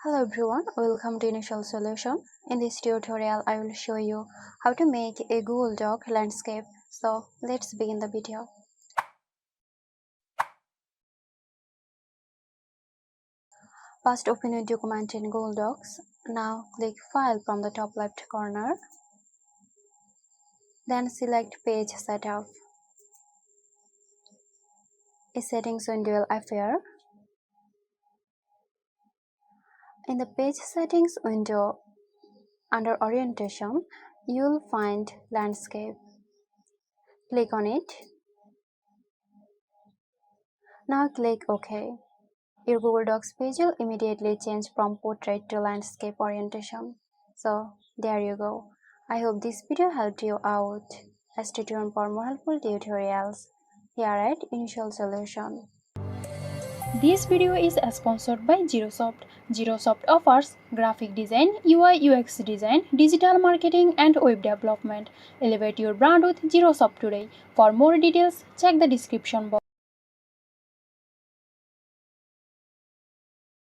Hello everyone, welcome to Initial Solution. In this tutorial, I will show you how to make a Google Doc landscape. So let's begin the video. First, open a document in Google Docs. Now click File from the top left corner. Then select Page Setup. A settings window will appear. In the Page Settings window, under Orientation, you'll find Landscape. Click on it. Now click OK. Your Google Docs page will immediately change from portrait to landscape orientation. So there you go. I hope this video helped you out. Stay tuned for more helpful tutorials here at Initial Solution. This video is sponsored by Girosoft. Girosoft offers graphic design, UI UX design, digital marketing and web development. Elevate your brand with Girosoft today. For more details, check the description box.